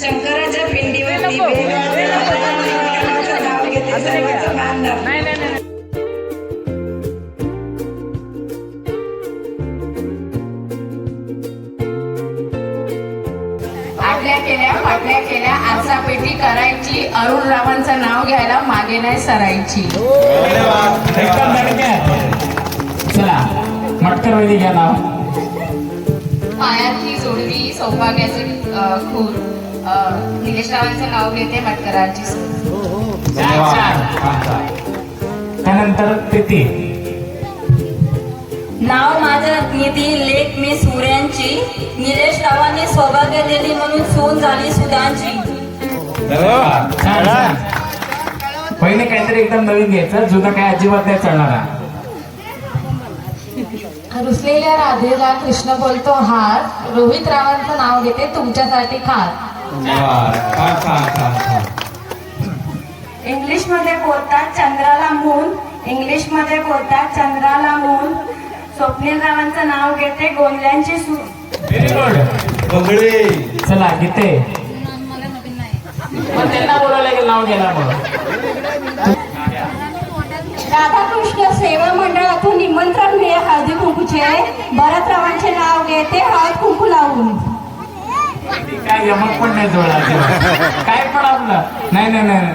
शंकराच्या पिंडीवरती नाव घेते सर्वांचं मान दाखवते. पाटल्या केल्या आरसापेटी करायची, अरुण रावांचं नाव घ्यायला मागे नाही सरायची. चला मटकर वैदी घ्या नाव. पायातली जोडवी सौभाग्याचे खूर, निलेश रावांचं नाव घेते मटकरांची सूर. त्यानंतर प्रीती. नाव माझं निधी लेख मी सूर्यांची, निलेश रावांनी सौभाग्य दिली म्हणून सून झाली सुदांची. पहिले काहीतरी एकदम नवीन घ्यायचं, जुनं काय अजिबात नाही चालणार. रुसलेल्या राधेला कृष्ण बोलतो हार, रोहित रावांचं नाव घेते तुमच्यासाठी खार. इंग्लिश मध्ये बोलतात चंद्राला मून, इंग्लिश मध्ये बोलतात चंद्राला मून, स्वप्नील रावांचं नाव घेते गोंधळ्यांची सूर. Very good. चला गीते. पण त्यांना बोलायला गेलं नाव घ्यायला मग. राधाकृष्ण सेवा मंडळातून निमंत्रण मिळे हळदी कुंकूचे, भरत रावांचे नाव घेते हळद कुंकू लावून. काय यमक पण नाही जोडा काय पण आपलं नाही नाही नाही.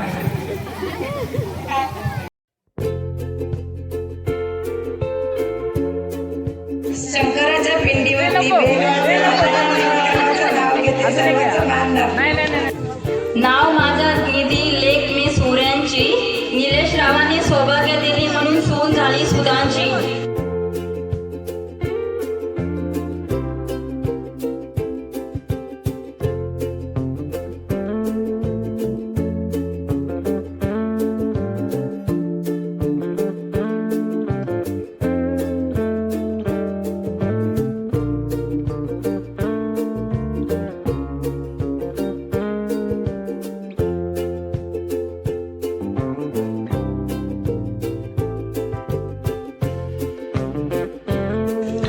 शंकराच्या पिंडीवरती नाव घेते सर्वांचं मान दाखवते. नाव माझं निधी लेख मी सूर्यांची, निलेश रावांनी सौभाग्य दिली म्हणून सून झाली सुदांची.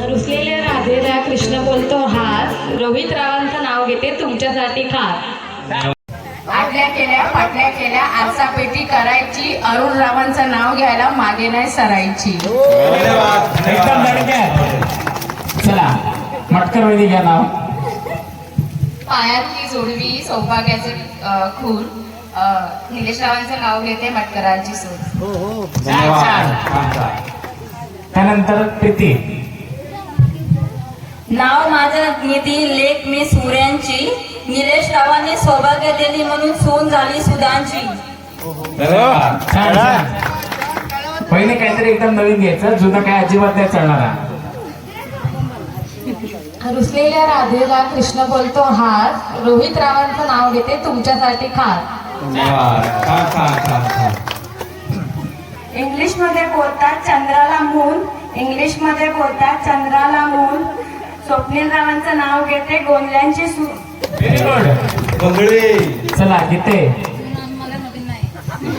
रुसलेल्या राधेला कृष्ण बोलतो हार, रोहित रावांचं नाव घेते तुमच्यासाठी खार. पाटल्या केल्या आरसापेटी करायची, अरुण रावांचं नाव घ्यायला मागे नाही सरायची. एकदम चला मटकर वैदी घ्या नाव. पायातली जोडवी सौभाग्याचे खूर, निलेश रावांचं नाव घेते मटकरांची सूर. त्यानंतर प्रीती. नाव माझं निधी लेख मी सूर्यांची, निलेश रावांनी सौभाग्य दिली म्हणून सून झाली सुदांची. पहिले काहीतरी एकदम नवीन घ्यायचं, जुनं काय अजिबात नाही चालणार. रुसलेल्या राधेला कृष्ण बोलतो हार, रोहित रावांचं नाव घेते तुमच्यासाठी खार. इंग्लिश मध्ये बोलतात चंद्राला मून, इंग्लिश मध्ये बोलतात चंद्राला मून, स्वप्नील रावांचं नाव घेते गोंधळ्यांची सूर. Very good. चला गीते.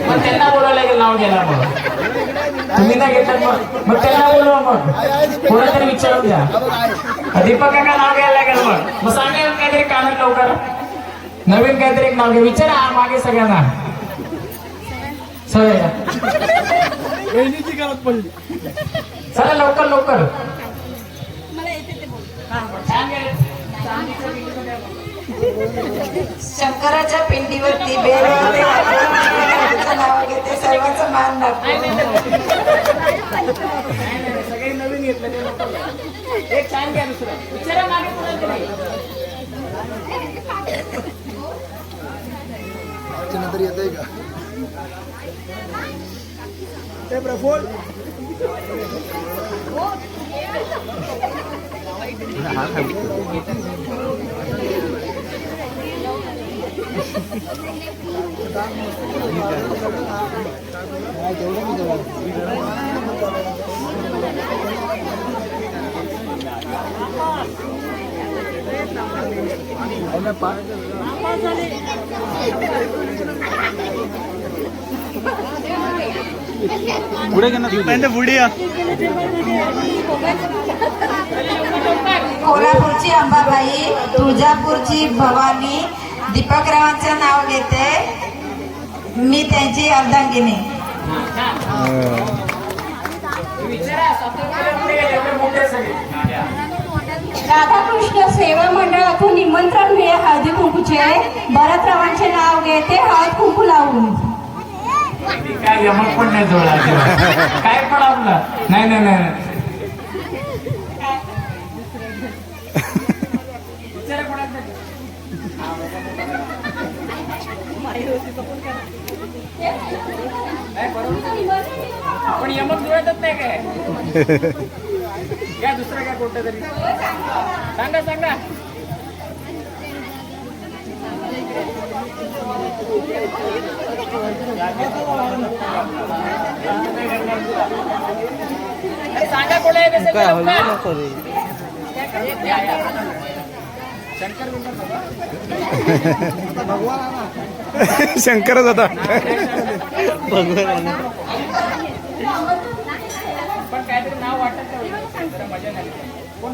पण त्यांना बोलायला गेलं नाव घ्यायला मग. तुम्ही नाही घेतात मग त्यांना बोलवा मग. कोणातरी विचारून घ्या. दीपक काका नाव घ्यायला लागेल मग सांगेल काहीतरी कानात लवकर नवीन काहीतरी एक नाव घ्या. विचारा मागे सगळ्यांना. चला लवकर लवकर. शंकराच्या पिंडीवरती नाव घेते सर्वांचं मान दाखवते. सगळे नवीन घेतलं एक छान घ्या दुसरं. विचारा मागे नंतर येत आहे का ते प्रफुल. पुढे पुढे कोल्हापूरची अंबाबाई, तुळजापूरची भवानी, दीपक रावांचं नाव घेते मी त्यांची अर्धांगिनी. राधाकृष्ण सेवा मंडळातून निमंत्रण मिळे हळदी कुंकूचे. भरतरावांचे नाव घेते हळद कुंकू लावून. काय यमक पण नाही जोडा काय पण आपलं नाही नाही नाही आपण यमक जुळतच नाही काय काय दुसरं काय कोणतं तरी सांगा सांगा. सांगा कोण आहे शंकरच होता. पण काहीतरी नाव वाटत नाही मजा नाही. कोण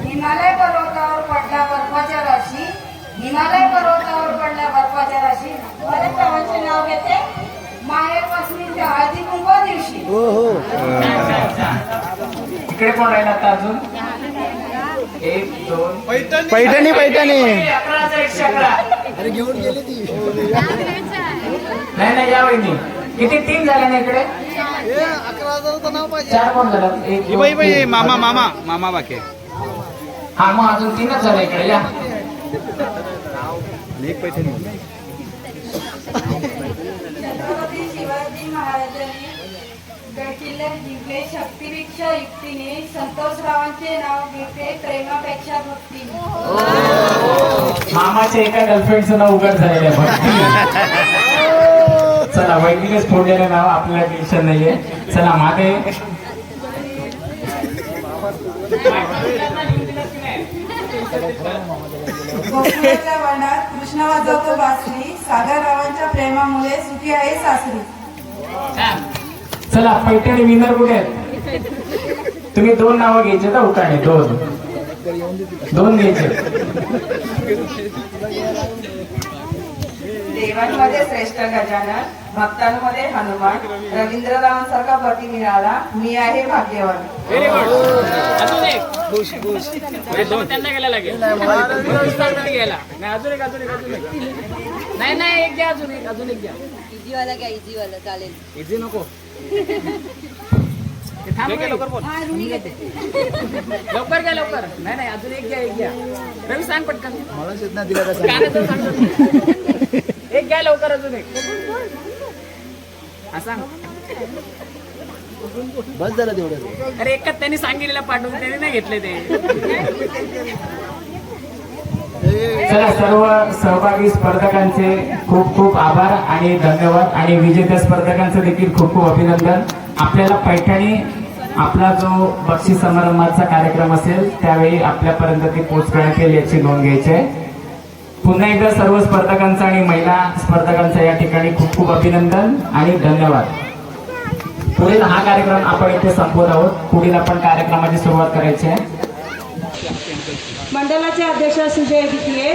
हिमालय पर्वतावर पडल्या बर्फाच्या राशी. हिमालय पर्वतावर पडल्या बर्फाच्या राशी. भरतरावांचे नाव घेते माहेरपासून हळदी कुंकू दिवशी. इकडे कोण राहिला आता अजून 1 2 पैठणी पैठणी 11 अरे घेऊन गेली ती. नाही नाही या वहिनी किती 3 झाले ना इकडे 11,000 नाव पाहिजे. 4 कोण झालं 1 2 बाई बाई 3. मामा मामा मामा बाकी. हा मग अजून 3च झाले इकडे या. एक पैठणी छत्रपती शिवाजी महाराजांनी गडकिल्ले जिंकले शक्तीपेक्षा युक्तीने. संतोषरावांचे नाव घेते प्रेमापेक्षा भक्तीने. मामाच्या एका गर्लफ्रेंडचं नाव उघड झालेलं आहे चला वैदिकच फोडलेलं नाव आपल्याला टेन्शन नाहीये. चला मागे गोकुळाच्या वनात कृष्ण वाजवतो बासरी. सागररावांच्या प्रेमामुळे सुखी आहे सासरी. चला पैठणी विनर कुठे आहेत. तुम्ही 2 नावं घ्यायचे ना उकाणे 2 घ्यायचे. देवांमध्ये श्रेष्ठ गजानन, भक्तांमध्ये हनुमान. रवींद्ररावांसारखा पती मिळाला, मी आहे भाग्यवान. Very good. अजून एक त्यांना गेला लागेल घ्यायला. नाही अजून एक नाही नाही एक घ्या अजून एक घ्या. इझीवाला घ्या, इझीवाला चालेल. इझी नको लवकर घ्या लवकर. नाही नाही अजून एक घ्या. रवी सांग पटकन. मला चेतना दिला का गाण्याचं सांग. एक घ्या लवकर अजून एक. हा सांग. बस झालं तेवढं. अरे एकच त्यांनी सांगितलेलं पाठवून त्यांनी नाही घेतले ते. चला सर्व सहभागी स्पर्धकांचे खूप खूप आभार आणि धन्यवाद आणि विजेत्या स्पर्धकांचं देखील खूप खूप अभिनंदन. आपल्याला पैठणी आपला जो बक्षीस समारंभाचा कार्यक्रम असेल त्यावेळी आपल्यापर्यंत ती पोच करण्यात येईल याची नोंद घ्यायची आहे. पुन्हा एकदा सर्व स्पर्धकांचं आणि महिला स्पर्धकांचं या ठिकाणी खूप खूप अभिनंदन आणि धन्यवाद. पुढील हा कार्यक्रम आपण इथे संपवत आहोत. पुढील आपण कार्यक्रमाची सुरुवात करायची आहे. मंडळाचे अध्यक्ष सुजय गितीये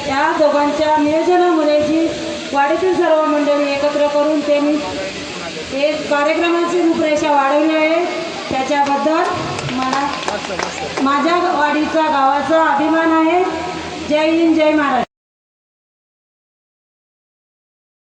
या दोघांच्या नियोजनामुळे जी वाडीतील सर्व मंडळी एकत्र करून त्यांनी हे कार्यक्रमाची रूपरेषा वाढवली आहे त्याच्याबद्दल मला माझ्या वाडीचा गावाचा अभिमान आहे. जय हिंद जय महाराष्ट्र.